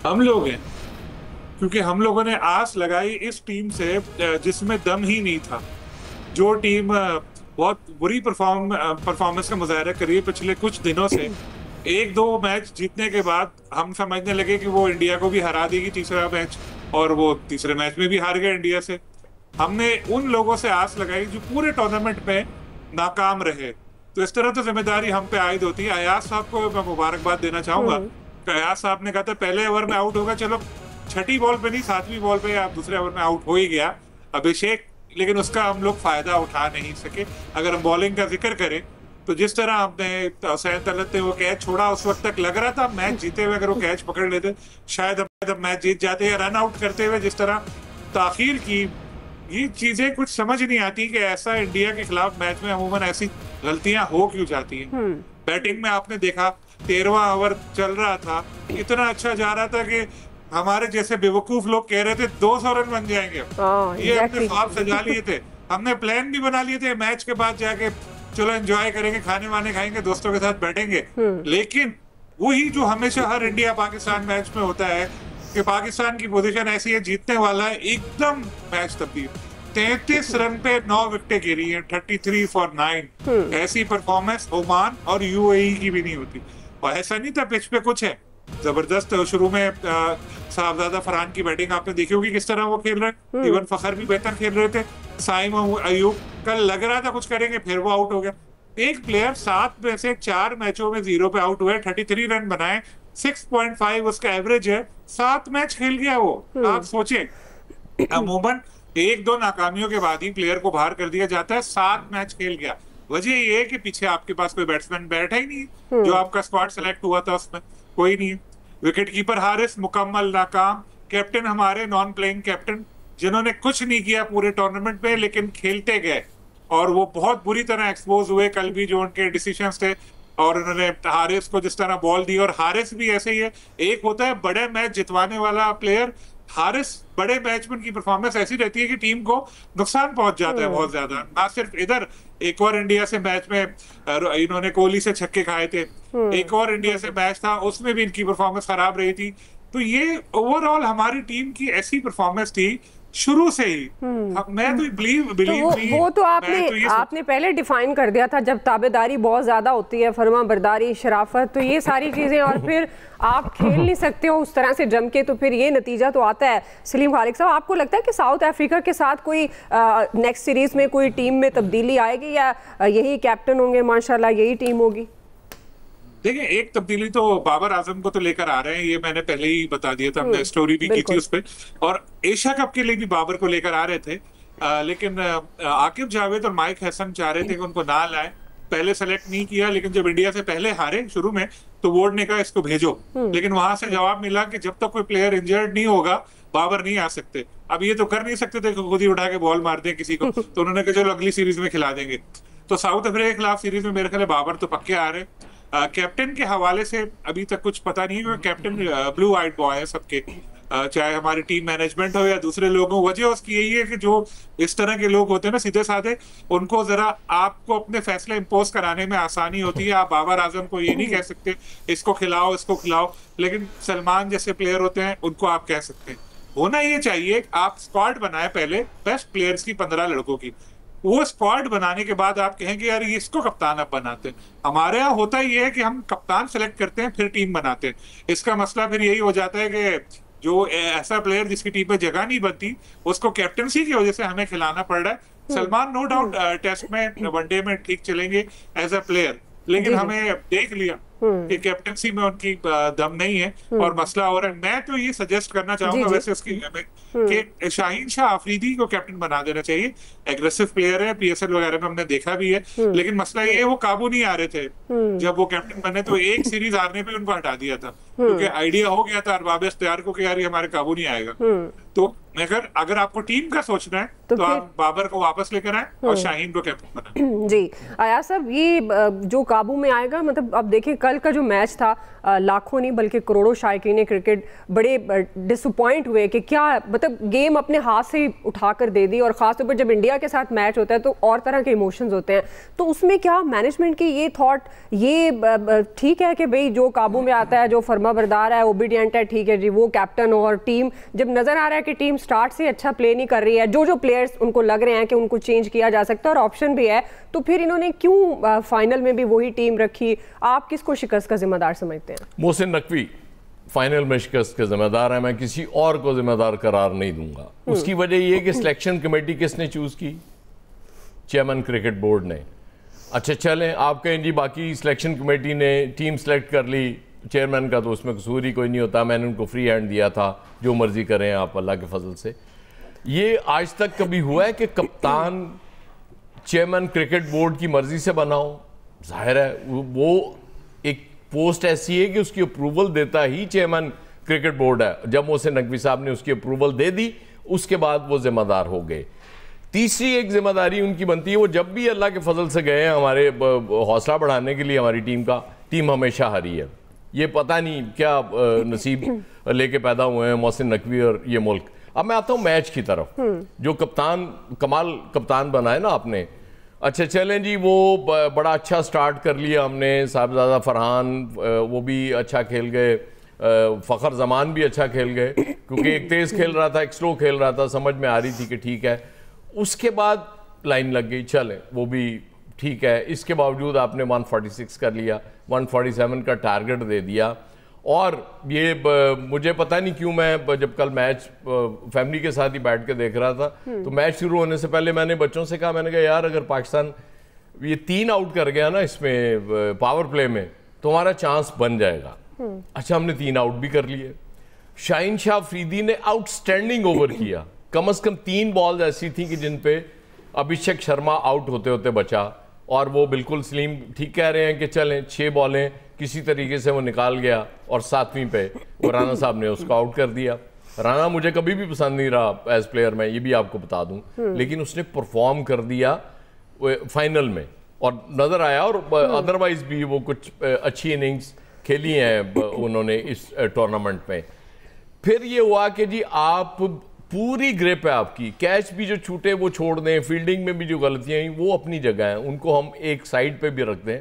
हम लोग हैं, क्योंकि हम लोगों ने आस लगाई इस टीम से जिसमें दम ही नहीं था। जो टीम बहुत बुरी परफॉर्मेंस का मुजाहरा कर रही है पिछले कुछ दिनों से, एक दो मैच जीतने के बाद हम समझने लगे कि वो इंडिया को भी हरा देगी तीसरा मैच, और वो तीसरे मैच में भी हार गए इंडिया से। हमने उन लोगों से आस लगाई जो पूरे टूर्नामेंट में नाकाम रहे। तो इस तरह तो जिम्मेदारी हम पे आयद होती है। अयाज साहब को मैं मुबारकबाद देना चाहूंगा। हम्म। अयाज साहब ने कहा था पहले ओवर में आउट होगा, चलो छठी बॉल पे नहीं, सातवीं बॉल पे या दूसरे ओवर में आउट हो ही गया अभिषेक, लेकिन उसका हम लोग फायदा उठा नहीं सके। अगर हम बॉलिंग का जिक्र करें तो जिस तरह हमने सैन तलत ने वो कैच छोड़ा, उस वक्त तक लग रहा था मैच जीते हुए अगर वो कैच पकड़ लेते शायद अब मैच जीत जाते, या रन आउट करते हुए जिस तरह ताखीर की। ये चीजें कुछ समझ नहीं आती कि ऐसा इंडिया के खिलाफ मैच में अमूमन ऐसी गलतियां हो क्यों जाती हैं। हम्म। बैटिंग में आपने देखा 13वां ओवर चल रहा था, इतना अच्छा जा रहा था कि हमारे जैसे बेवकूफ लोग कह रहे थे 200 रन बन जाएंगे। ये हमने ख्वाब सजा लिए थे, हमने प्लान भी बना लिए थे मैच के बाद जाके चलो एंजॉय करेंगे, खाने वाने खाएंगे, दोस्तों के साथ बैठेंगे। लेकिन वही जो हमेशा हर इंडिया पाकिस्तान मैच में होता है कि पाकिस्तान की पोजीशन ऐसी है जीतने वाला है, एकदम मैच तब्दील। 33 रन पे 9 विकेटें गिरी हैं, 33 फॉर 9। ऐसी परफॉर्मेंस ओमान और यूएई की भी नहीं होती। और ऐसा नहीं था पिच पे कुछ है जबरदस्त। शुरू में साहबजादा फरहान की बैटिंग आपने देखी होगी किस तरह वो खेल रहे, इवन फखर भी बेहतर खेल रहे थे, साइम अयूब कल लग रहा था कुछ करेंगे, फिर वो आउट हो गया। एक प्लेयर 7 में से 4 मैचों में 0 पे आउट हुए, 33 रन बनाए, 6.5 उसका एवरेज है, 7 मैच खेल गया वो। आप सोचे अमूमन एक दो नाकामियों के बाद ही प्लेयर को बाहर कर दिया जाता है, 7 मैच खेल गया। वजह ये है कि पीछे आपके पास कोई बैट्समैन बैठा ही नहीं, जो आपका स्क्वाड सेलेक्ट हुआ था उसमें कोई नहीं है। विकेट कीपर हारिस मुकम्मल नाकाम, कैप्टन हमारे नॉन प्लेइंग कैप्टन जिन्होंने कुछ नहीं किया पूरे टूर्नामेंट में लेकिन खेलते गए, और वो बहुत बुरी तरह एक्सपोज हुए कल भी जो उनके डिसीजंस थे। और उन्होंने हारिस को जिस तरह बॉल दी, और हारिस भी ऐसे ही है, एक होता है बड़े मैच जितवाने वाला प्लेयर, हारिस बड़े मैच में उनकी परफॉर्मेंस ऐसी रहती है कि टीम को नुकसान पहुंच जाता है बहुत ज्यादा। ना सिर्फ इधर, एक और इंडिया से मैच में इन्होंने कोहली से छक्के खाए थे, एक और इंडिया से मैच था उसमें भी इनकी परफॉर्मेंस खराब रही थी। तो ये ओवरऑल हमारी टीम की ऐसी परफॉर्मेंस थी शुरू से ही। मैं तो बिलीव वो तो आपने पहले डिफाइन कर दिया था, जब ताबेदारी बहुत ज्यादा होती है, फर्मा बरदारी, शराफत, तो ये सारी चीजें, और फिर आप खेल नहीं सकते हो उस तरह से जम के, तो फिर ये नतीजा तो आता है। सलीम खालिक साहब, आपको लगता है कि साउथ अफ्रीका के साथ कोई नेक्स्ट सीरीज में कोई टीम में तब्दीली आएगी, या यही कैप्टन होंगे माशाल्लाह, यही टीम होगी? देखिए, एक तब्दीली तो बाबर आजम को तो लेकर आ रहे हैं, ये मैंने पहले ही बता दिया था, हमने स्टोरी भी की थी उस पर। और एशिया कप के लिए भी बाबर को लेकर आ रहे थे, लेकिन आकिब जावेद और माइक हसन चाह रहे थे कि उनको ना लाए, पहले सेलेक्ट नहीं किया। लेकिन जब इंडिया से पहले हारे शुरू में तो बोर्ड ने कहा इसको भेजो, लेकिन वहां से जवाब मिला कि जब तक कोई प्लेयर इंजर्ड नहीं होगा बाबर नहीं आ सकते। अब ये तो कर नहीं सकते थे कि खुद ही उठा के बॉल मार दें किसी को, तो उन्होंने कहा चलो अगली सीरीज में खिला देंगे। तो साउथ अफ्रीका के खिलाफ सीरीज में मेरे ख्याल बाबर तो पक्के आ रहे। कैप्टन के हवाले से अभी तक कुछ पता नहीं है, कैप्टन ब्लू आइड बॉय है सबके, चाहे हमारी टीम मैनेजमेंट हो या दूसरे लोग हो। वजह उसकी यही है कि जो इस तरह के लोग होते हैं ना सीधे साधे, उनको जरा आपको अपने फैसले इंपोज कराने में आसानी होती है। आप बाबर आजम को ये नहीं कह सकते इसको खिलाओ इसको खिलाओ, लेकिन सलमान जैसे प्लेयर होते हैं उनको आप कह सकते हैं। होना ये चाहिए आप स्क्वाड बनाए पहले बेस्ट प्लेयर्स की, 15 लड़कों की, वो स्क्वाड बनाने के बाद आप कहेंगे यार ये इसको कप्तान अब बनाते हैं। हमारे यहाँ होता ये है कि हम कप्तान सेलेक्ट करते हैं फिर टीम बनाते हैं। इसका मसला फिर यही हो जाता है कि जो ऐसा प्लेयर जिसकी टीम में जगह नहीं बनती उसको कैप्टनसी की वजह से हमें खिलाना पड़ रहा है। सलमान नो डाउट टेस्ट में वनडे में ठीक चलेंगे एज अ प्लेयर, लेकिन हमें देख लिया कि कैप्टनसी में उनकी दम नहीं है और मसला हो रहा है। मैं तो ये सजेस्ट करना चाहूंगा वैसे उसकी कि शाहीन शाह आफरीदी को कैप्टन बना देना चाहिए। एग्रेसिव प्लेयर है, पीएसएल वगैरह में हमने देखा भी है, लेकिन मसला ये है वो काबू नहीं आ रहे थे। जब वो कैप्टन बने तो एक सीरीज हारने पे उनको हटा दिया था, क्योंकि आइडिया हो गया था अरबाब इख्तियार को कि यार ये हमारे काबू नहीं आएगा। तो अगर आपको टीम का सोचना है तो आप बाबर को वापस लेकर आए और शाहीन को कैप्टन बनाएं। जी अयाज साहब, ये जो काबू में आएगा, मतलब अब देखें कल कल का जो मैच था लाखों नहीं बल्कि करोड़ों शायकीन क्रिकेट बड़े डिसअपॉइंट हुए कि क्या मतलब गेम अपने हाथ से उठा कर दे दी, और ख़ासतौर पर जब इंडिया के साथ मैच होता है तो और तरह के इमोशंस होते हैं। तो उसमें क्या मैनेजमेंट की ये थॉट ये ठीक है कि भाई जो काबू में आता है, जो फर्माबरदार है, ओबीडियंट है, ठीक है जी, वो कैप्टन हो, और टीम जब नज़र आ रहा है कि टीम स्टार्ट से अच्छा प्ले नहीं कर रही है, जो प्लेयर्स उनको लग रहे हैं कि उनको चेंज किया जा सकता है और ऑप्शन भी है, तो फिर इन्होंने क्यों फाइनल में भी वही टीम रखी? आप किसको शिकस्त का जिम्मेदार समझते हैं? मोहसिन नकवी फाइनल में शिकस्त के जिम्मेदार है, मैं किसी और को जिम्मेदार करार नहीं दूंगा। उसकी वजह यह कि सिलेक्शन कमेटी किसने चूज की? चेयरमैन क्रिकेट बोर्ड ने। अच्छा चलें, आप कहें जी बाकी सिलेक्शन कमेटी ने टीम सेलेक्ट कर ली, चेयरमैन का तो उसमें कसूर ही कोई नहीं होता, मैंने उनको फ्री हैंड दिया था, जो मर्जी करें आप अल्लाह के फजल से। ये आज तक कभी हुआ है कि कप्तान चेयरमैन क्रिकेट बोर्ड की मर्जी से बनाओ? जाहिर है वो एक पोस्ट ऐसी है कि उसकी अप्रूवल देता ही चेयरमैन क्रिकेट बोर्ड है। जब मोहसिन नकवी साहब ने उसकी अप्रूवल दे दी उसके बाद वो जिम्मेदार हो गए। तीसरी एक जिम्मेदारी उनकी बनती है, वो जब भी अल्लाह के फजल से गए हैं हमारे हौसला बढ़ाने के लिए हमारी टीम का, टीम हमेशा हारी है। ये पता नहीं क्या नसीब लेके पैदा हुए हैं मोहसिन नकवी और ये मुल्क। अब मैं आता हूँ मैच की तरफ। जो कप्तान कमाल कप्तान बना है ना आपने, अच्छा चलें जी, वो बड़ा अच्छा स्टार्ट कर लिया हमने, साहबजादा फरहान वो भी अच्छा खेल गए, फ़खर जमान भी अच्छा खेल गए, क्योंकि एक तेज़ खेल रहा था एक स्लो खेल रहा था, समझ में आ रही थी कि ठीक है। उसके बाद लाइन लग गई, चलें वो भी ठीक है। इसके बावजूद आपने 146 कर लिया, 147 का टारगेट दे दिया। और ये मुझे पता नहीं क्यों मैं जब कल मैच फैमिली के साथ ही बैठ के देख रहा था तो मैच शुरू होने से पहले मैंने बच्चों से कहा, मैंने कहा यार अगर पाकिस्तान ये 3 आउट कर गया ना इसमें पावर प्ले में तो हमारा चांस बन जाएगा। अच्छा हमने 3 आउट भी कर लिए। शाहीन शाह अफरीदी ने आउटस्टैंडिंग ओवर किया, कम से कम 3 बॉल्स ऐसी थी कि जिन पे अभिषेक शर्मा आउट होते होते बचा, और वो बिल्कुल सलीम ठीक कह रहे हैं कि चलें 6 बॉलें किसी तरीके से वो निकाल गया और 7वीं पे वो राना साहब ने उसको आउट कर दिया। राना मुझे कभी भी पसंद नहीं रहा एज प्लेयर, मैं ये भी आपको बता दूं, लेकिन उसने परफॉर्म कर दिया फाइनल में और नजर आया, और अदरवाइज भी वो कुछ अच्छी इनिंग्स खेली हैं उन्होंने इस टूर्नामेंट में। फिर ये हुआ कि जी आप पूरी ग्रिप है आपकी, कैच भी जो छूटे वो छोड़ दें, फील्डिंग में भी जो गलतियां हुई वो अपनी जगह हैं, उनको हम एक साइड पे भी रख दें।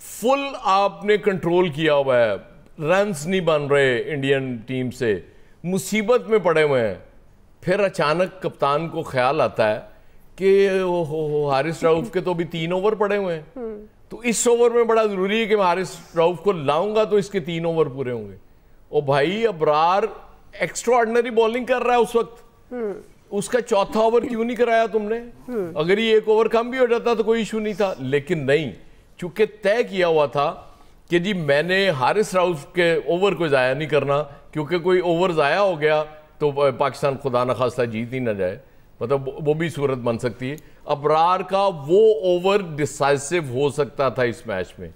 फुल आपने कंट्रोल किया हुआ है, रन्स नहीं बन रहे इंडियन टीम से, मुसीबत में पड़े हुए हैं। फिर अचानक कप्तान को ख्याल आता है कि हारिस रऊफ के तो अभी 3 ओवर पड़े हुए हैं, तो इस ओवर में बड़ा जरूरी है कि मैं हारिस रऊफ को लाऊंगा तो इसके 3 ओवर पूरे होंगे। ओ भाई अबरार एक्स्ट्रा ऑर्डिनरी बॉलिंग कर रहा है उस वक्त, उसका चौथा ओवर क्यों नहीं कराया तुमने? अगर ये 1 ओवर कम भी हो जाता तो कोई इशू नहीं था, लेकिन नहीं, चूंकि तय किया हुआ था कि जी मैंने हारिस रऊफ के ओवर को ज़ाया नहीं करना, क्योंकि कोई ओवर ज़ाया हो गया तो पाकिस्तान खुदा न खास्ता जीत ही ना जाए, मतलब वो भी सूरत बन सकती है। अबरार का वो ओवर डिसाइसिव हो सकता था इस मैच में,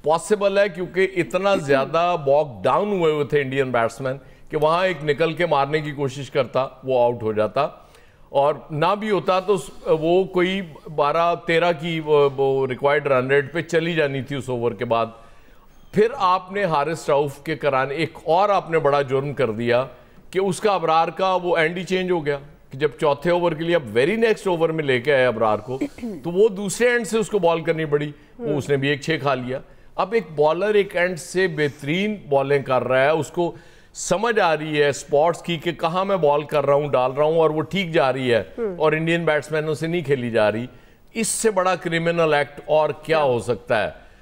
पॉसिबल है, क्योंकि इतना ज़्यादा वॉक डाउन हुए हुए थे इंडियन बैट्समैन कि वहाँ एक निकल के मारने की कोशिश करता, वो आउट हो जाता, और ना भी होता तो वो कोई 12-13 की वो रिक्वायर्ड रन रेट पे चली जानी थी उस ओवर के बाद। फिर आपने हारिस रऊफ के कराने एक और आपने बड़ा जुर्म कर दिया कि उसका अबरार का वो एंड ही चेंज हो गया कि जब चौथे ओवर के लिए अब वेरी नेक्स्ट ओवर में लेके आए अबरार को, तो वो दूसरे एंड से उसको बॉल करनी पड़ी, वो उसने भी एक 6 खा लिया। अब एक बॉलर एक एंड से बेहतरीन बॉलिंग कर रहा है, उसको समझ आ रही है स्पॉट्स की कि कहाँ मैं बॉल कर रहा हूँ, डाल रहा हूँ, और वो ठीक जा रही है और इंडियन बैट्समैनों से नहीं खेली जा रही। इससे बड़ा क्रिमिनल एक्ट और क्या हो सकता है?